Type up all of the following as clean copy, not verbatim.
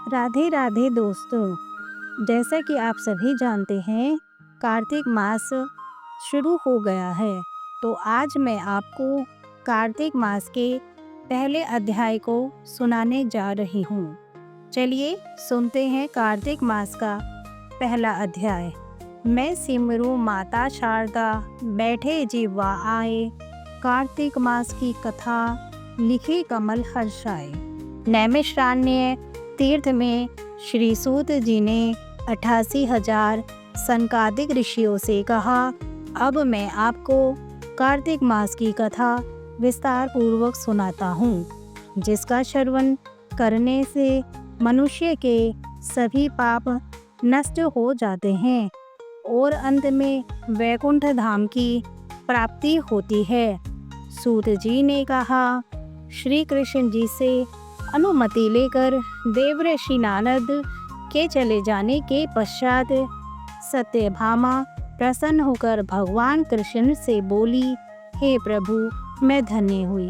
राधे राधे दोस्तों। जैसा कि आप सभी जानते हैं, कार्तिक मास शुरू हो गया है। तो आज मैं आपको कार्तिक मास के पहले अध्याय को सुनाने जा रही हूँ। चलिए सुनते हैं कार्तिक मास का पहला अध्याय। मैं सिमरू माता शारदा, बैठे जीवा आए, कार्तिक मास की कथा लिखी कमल हर्षाए। नैमिषारण्य तीर्थ में श्री सूत जी ने 88,000 सनकादिक ऋषियों से कहा, अब मैं आपको कार्तिक मास की कथा विस्तार पूर्वक सुनाता हूँ, जिसका श्रवण करने से मनुष्य के सभी पाप नष्ट हो जाते हैं और अंत में वैकुंठ धाम की प्राप्ति होती है। सूत जी ने कहा, श्री कृष्ण जी से अनुमति लेकर देवर्षि नारद के चले जाने के पश्चात सत्यभामा प्रसन्न होकर भगवान कृष्ण से बोली, हे प्रभु, मैं धन्य हुई,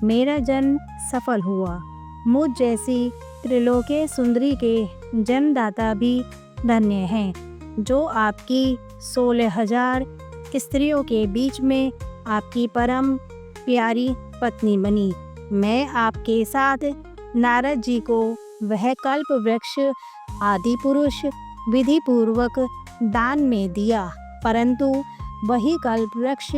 मेरा जन्म सफल हुआ। मुझ जैसी त्रिलोकीय सुंदरी के जन्मदाता भी धन्य हैं, जो आपकी 16,000 स्त्रियों के बीच में आपकी परम प्यारी पत्नी बनी। मैं आपके साथ नारद जी को वह कल्प वृक्ष आदि पुरुष विधि पूर्वक दान में दिया, परंतु वही कल्प वृक्ष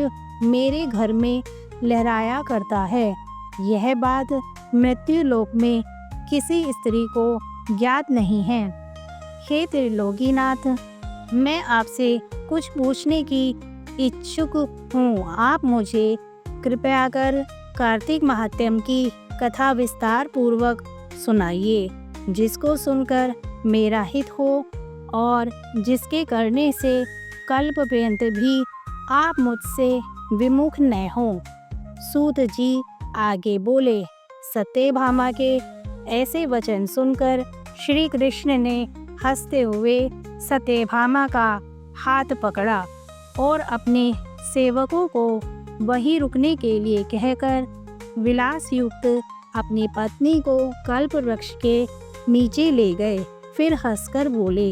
मेरे घर में लहराया करता है। यह बात मृत्यु लोक में किसी स्त्री को ज्ञात नहीं है। हे त्रिलोकीनाथ, मैं आपसे कुछ पूछने की इच्छुक हूँ। आप मुझे कृपया कर कार्तिक महात्म्य की कथा विस्तार पूर्वक सुनाइए, जिसको सुनकर मेरा हित हो और जिसके करने से कल्प पर्यंत भी आप मुझसे विमुख न हो। सूत जी आगे बोले, सत्यभामा के ऐसे वचन सुनकर श्री कृष्ण ने हंसते हुए सत्यभामा का हाथ पकड़ा और अपने सेवकों को वहीं रुकने के लिए कहकर विलास युक्त अपनी पत्नी को कल्प वृक्ष के नीचे ले गए। फिर हंसकर बोले,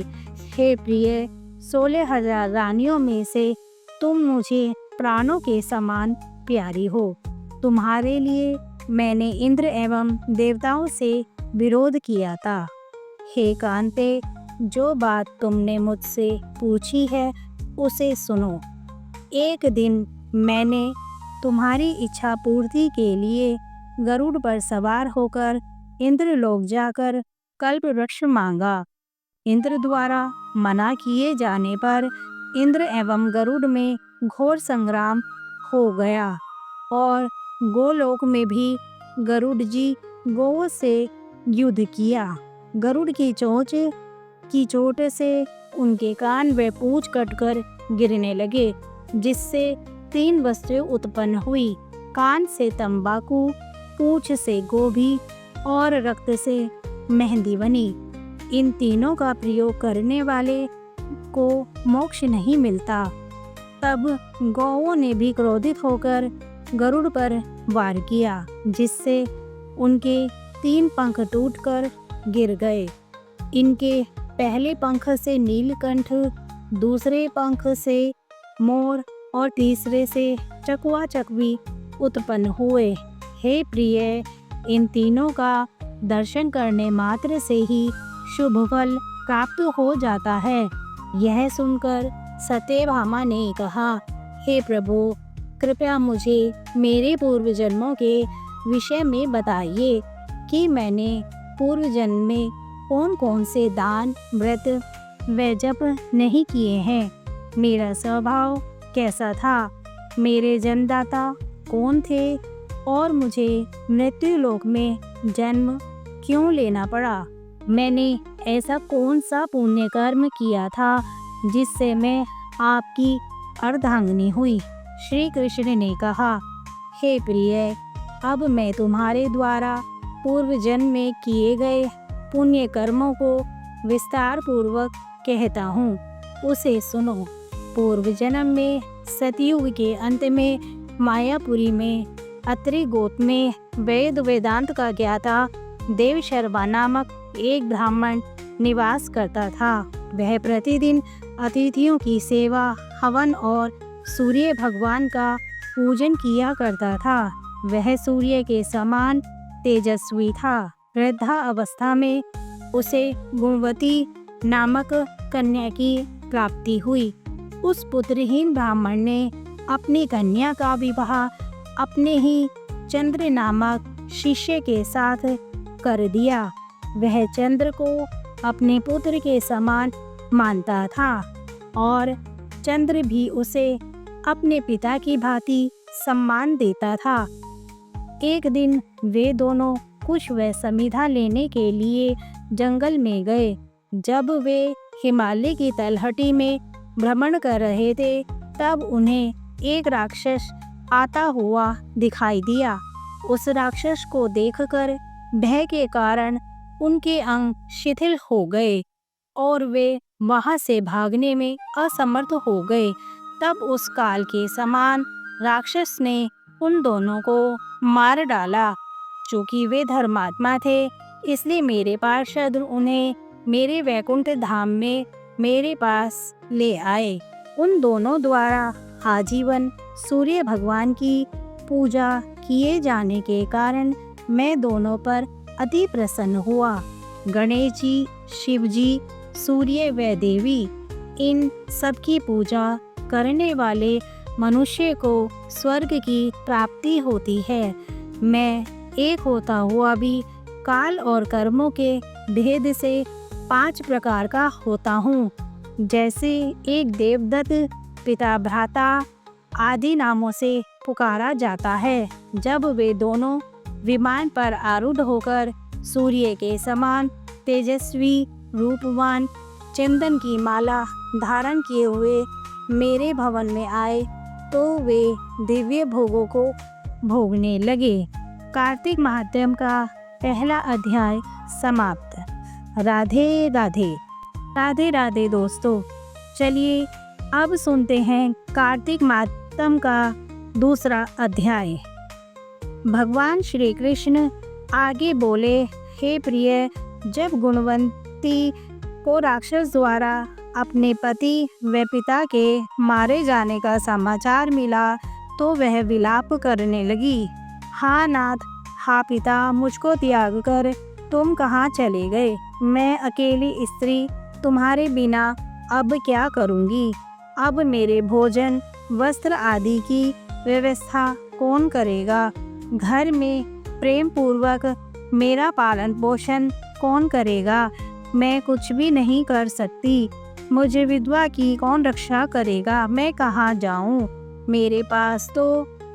हे प्रिय, 16,000 रानियों में से तुम मुझे प्राणों के समान प्यारी हो। तुम्हारे लिए मैंने इंद्र एवं देवताओं से विरोध किया था। हे कांते, जो बात तुमने मुझसे पूछी है उसे सुनो। एक दिन मैंने तुम्हारी इच्छा पूर्ति के लिए गरुड़ पर सवार होकर इंद्रलोक जाकर कल्प वृक्ष मांगा। इंद्र द्वारा मना किए जाने पर इंद्र एवं गरुड़ में घोर संग्राम हो गया और गोलोक में भी गरुड़ जी गौओं से युद्ध किया। गरुड़ की चोट से उनके कान व पूंछ कटकर गिरने लगे, जिससे 3 वस्तुएं उत्पन्न हुई। कान से तंबाकू, पूंछ से गोभी और रक्त से मेहंदी बनी। इन तीनों का प्रयोग करने वाले को मोक्ष नहीं मिलता। तब गौओं ने भी क्रोधित होकर गरुड़ पर वार किया, जिससे उनके 3 पंख टूटकर गिर गए। इनके पहले पंख से नीलकंठ, दूसरे पंख से मोर और तीसरे से चकवा चकवी उत्पन्न हुए। हे प्रिय, इन तीनों का दर्शन करने मात्र से ही शुभ फल प्राप्त हो जाता है। यह सुनकर सत्यभामा ने कहा, हे प्रभु, कृपया मुझे मेरे पूर्व जन्मों के विषय में बताइए कि मैंने पूर्व जन्म में कौन कौन से दान, व्रत व जप नहीं किए हैं। मेरा स्वभाव कैसा था, मेरे जन्मदाता कौन थे और मुझे मृत्यु लोक में जन्म क्यों लेना पड़ा। मैंने ऐसा कौन सा पुण्य कर्म किया था जिससे मैं आपकी अर्धांगिनी हुई। श्री कृष्ण ने कहा, हे प्रिय, अब मैं तुम्हारे द्वारा पूर्व जन्म में किए गए पुण्य कर्मों को विस्तार पूर्वक कहता हूँ, उसे सुनो। पूर्व जन्म में सतयुग के अंत में मायापुरी में अत्रि गोत्र में वेदांत का ज्ञाता देवशर्मा नामक एक ब्राह्मण निवास करता था। वह प्रतिदिन अतिथियों की सेवा, हवन और सूर्य भगवान का पूजन किया करता था। वह सूर्य के समान तेजस्वी था। वृद्धा अवस्था में उसे गुणवती नामक कन्या की प्राप्ति हुई। उस पुत्रहीन ब्राह्मण ने अपनी कन्या का विवाह अपने ही चंद्र नामक शिष्य के साथ कर दिया। वह चंद्र को अपने पुत्र के समान मानता था और चंद्र भी उसे अपने पिता की भांति सम्मान देता था। एक दिन वे दोनों कुश व समिधा लेने के लिए जंगल में गए। जब वे हिमालय की तलहटी में भ्रमण कर रहे थे, तब उन्हें एक राक्षस आता हुआ दिखाई दिया। उस राक्षस को देखकर भय के कारण उनके अंग शिथिल हो गए और वे वहां से भागने में असमर्थ हो गए। तब उस काल के समान राक्षस ने उन दोनों को मार डाला। चूंकि वे धर्मात्मा थे, इसलिए मेरे पार्षद उन्हें मेरे वैकुंठ धाम में मेरे पास ले आए। उन दोनों द्वारा आजीवन सूर्य भगवान की पूजा किए जाने के कारण मैं दोनों पर अति प्रसन्न हुआ। गणेश जी, शिव जी, सूर्य व देवी, इन सबकी पूजा करने वाले मनुष्य को स्वर्ग की प्राप्ति होती है। मैं एक होता हुआ भी काल और कर्मों के भेद से 5 प्रकार का होता हूँ। जैसे एक देवदत्त, पिता, भ्राता आदि नामों से पुकारा जाता है। जब वे दोनों विमान पर आरूढ़ होकर सूर्य के समान तेजस्वी, रूपवान, चंदन की माला धारण किए हुए मेरे भवन में आए, तो वे दिव्य भोगों को भोगने लगे। कार्तिक महात्म्य का पहला अध्याय समाप्त। राधे राधे। राधे राधे दोस्तों। चलिए अब सुनते हैं कार्तिक महात्म्य का दूसरा अध्याय। भगवान श्री कृष्ण आगे बोले, हे प्रिय, जब गुणवंती को राक्षस द्वारा अपने पति व पिता के मारे जाने का समाचार मिला, तो वह विलाप करने लगी। हाँ नाथ, हाँ पिता, मुझको त्याग कर तुम कहाँ चले गए? मैं अकेली स्त्री तुम्हारे बिना अब क्या करूँगी? अब मेरे भोजन, वस्त्र आदि की व्यवस्था कौन करेगा? घर में प्रेम पूर्वक मेरा पालन पोषण कौन करेगा? मैं कुछ भी नहीं कर सकती। मुझे विधवा की कौन रक्षा करेगा? मैं कहाँ जाऊँ? मेरे पास तो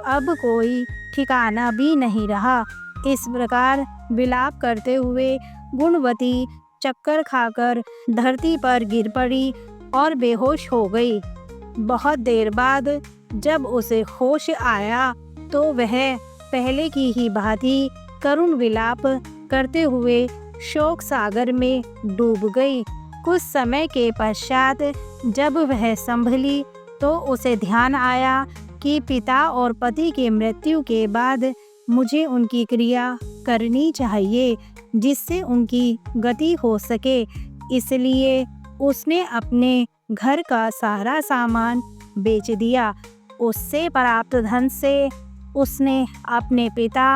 अब कोई ठिकाना भी नहीं रहा। इस प्रकार विलाप करते हुए गुणवती चक्कर खाकर धरती पर गिर पड़ी और बेहोश हो गई। बहुत देर बाद जब उसे होश आया, तो वह पहले की ही भांति करुण विलाप करते हुए शोक सागर में डूब गई। कुछ समय के पश्चात जब वह संभली, तो उसे ध्यान आया कि पिता और पति के मृत्यु के बाद मुझे उनकी क्रिया करनी चाहिए, जिससे उनकी गति हो सके। इसलिए उसने अपने घर का सारा सामान बेच दिया। उससे प्राप्त धन से उसने अपने पिता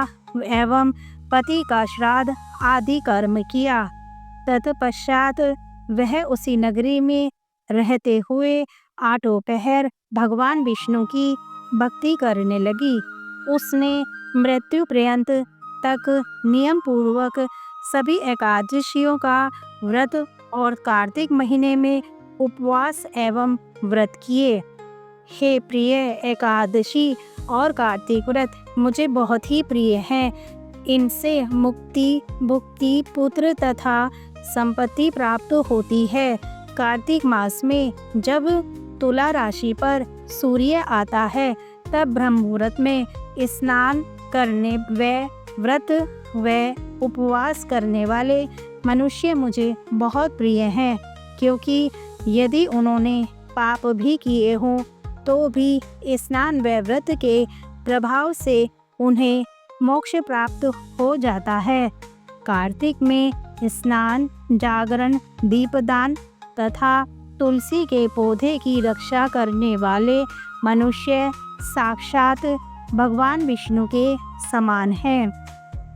एवं पति का श्राद्ध आदि कर्म किया। तत्पश्चात वह उसी नगरी में रहते हुए 8 पहर भगवान विष्णु की भक्ति करने लगी। उसने मृत्यु पर्यंत तक नियम पूर्वक सभी एकादशियों का व्रत और कार्तिक महीने में उपवास एवं व्रत किए। हे प्रिय, एकादशी और कार्तिक व्रत मुझे बहुत ही प्रिय हैं। इनसे मुक्ति, भुक्ति, पुत्र तथा संपत्ति प्राप्त होती है। कार्तिक मास में जब तुला राशि पर सूर्य आता है, तब ब्रह्म मुहूर्त में स्नान करने व व्रत व उपवास करने वाले मनुष्य मुझे बहुत प्रिय हैं, क्योंकि यदि उन्होंने पाप भी किए हों, तो भी स्नान व व्रत के प्रभाव से उन्हें मोक्ष प्राप्त हो जाता है। कार्तिक में स्नान, जागरण, दीपदान तथा तुलसी के पौधे की रक्षा करने वाले मनुष्य साक्षात भगवान विष्णु के समान हैं।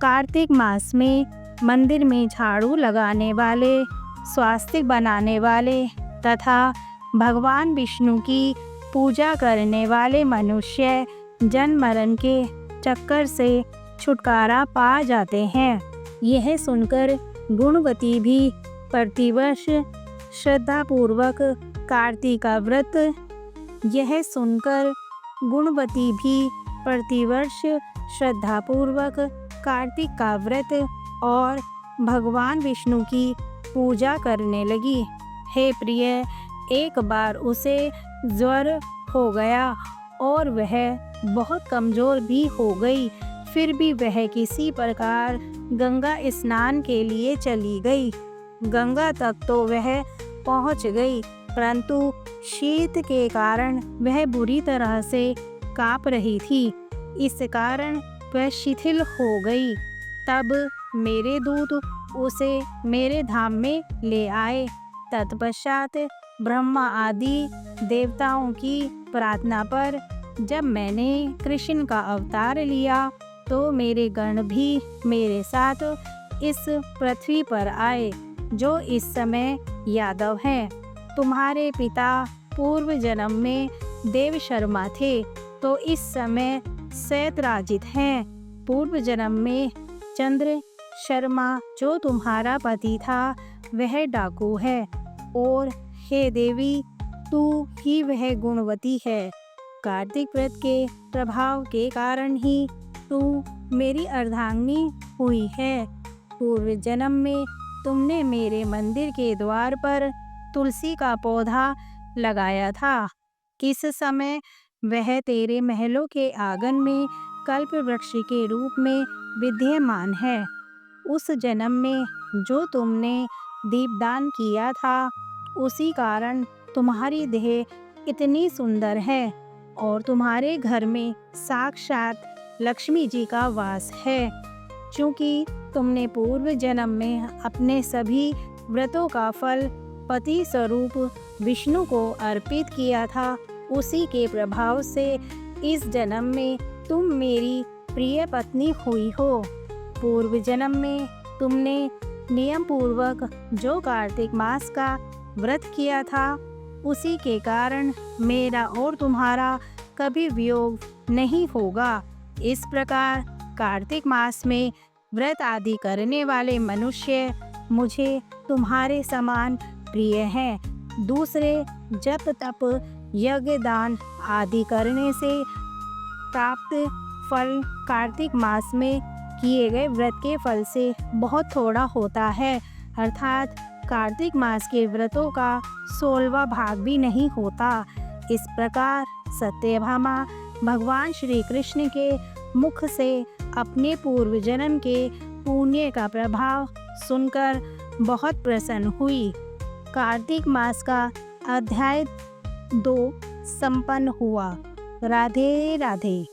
कार्तिक मास में मंदिर में झाड़ू लगाने वाले, स्वास्तिक बनाने वाले तथा भगवान विष्णु की पूजा करने वाले मनुष्य जन्म मरण के चक्कर से छुटकारा पा जाते हैं। यह सुनकर गुणवती भी प्रतिवर्ष श्रद्धापूर्वक कार्तिक का व्रत यह सुनकर गुणवती भी प्रतिवर्ष श्रद्धापूर्वक कार्तिक का व्रत और भगवान विष्णु की पूजा करने लगी। हे प्रिय, एक बार उसे ज्वर हो गया और वह बहुत कमज़ोर भी हो गई। फिर भी वह किसी प्रकार गंगा स्नान के लिए चली गई। गंगा तक तो वह पहुंच गई, परंतु शीत के कारण वह बुरी तरह से काँप रही थी। इस कारण वह शिथिल हो गई। तब मेरे दूत उसे मेरे धाम में ले आए। तत्पश्चात ब्रह्मा आदि देवताओं की प्रार्थना पर जब मैंने कृष्ण का अवतार लिया तो मेरे गण भी मेरे साथ इस पृथ्वी पर आए, जो इस समय यादव हैं। तुम्हारे पिता पूर्व जन्म में देव शर्मा थे, तो इस समय शैतराजित हैं। पूर्व जन्म में चंद्र शर्मा जो तुम्हारा पति था वह डाकू है, और हे देवी, तू ही वह गुणवती है। कार्तिक व्रत के प्रभाव के कारण ही तू मेरी अर्धांगिनी हुई है। पूर्व जन्म में तुमने मेरे मंदिर के द्वार पर तुलसी का पौधा लगाया था। किस समय वह तेरे महलों के आंगन में कल्प वृक्ष के रूप में विद्यमान है। उस जन्म में जो तुमने दीपदान किया था, उसी कारण तुम्हारी देह इतनी सुंदर है और तुम्हारे घर में साक्षात लक्ष्मी जी का वास है। चूँकि तुमने पूर्व जन्म में अपने सभी व्रतों का फल पति स्वरूप विष्णु को अर्पित किया था, उसी के प्रभाव से इस जन्म में तुम मेरी प्रिय पत्नी हुई हो। पूर्व जन्म में तुमने नियम पूर्वक जो कार्तिक मास का व्रत किया था, उसी के कारण मेरा और तुम्हारा कभी वियोग नहीं होगा। इस प्रकार कार्तिक मास में व्रत आदि करने वाले मनुष्य मुझे तुम्हारे समान प्रिय हैं। दूसरे जप तप यज्ञ दान आदि करने से प्राप्त फल कार्तिक मास में किए गए व्रत के फल से बहुत थोड़ा होता है, अर्थात कार्तिक मास के व्रतों का 16वां भाग भी नहीं होता। इस प्रकार सत्यभामा भगवान श्री कृष्ण के मुख से अपने पूर्व जन्म के पुण्य का प्रभाव सुनकर बहुत प्रसन्न हुई। कार्तिक मास का अध्याय 2 संपन्न हुआ। राधे राधे।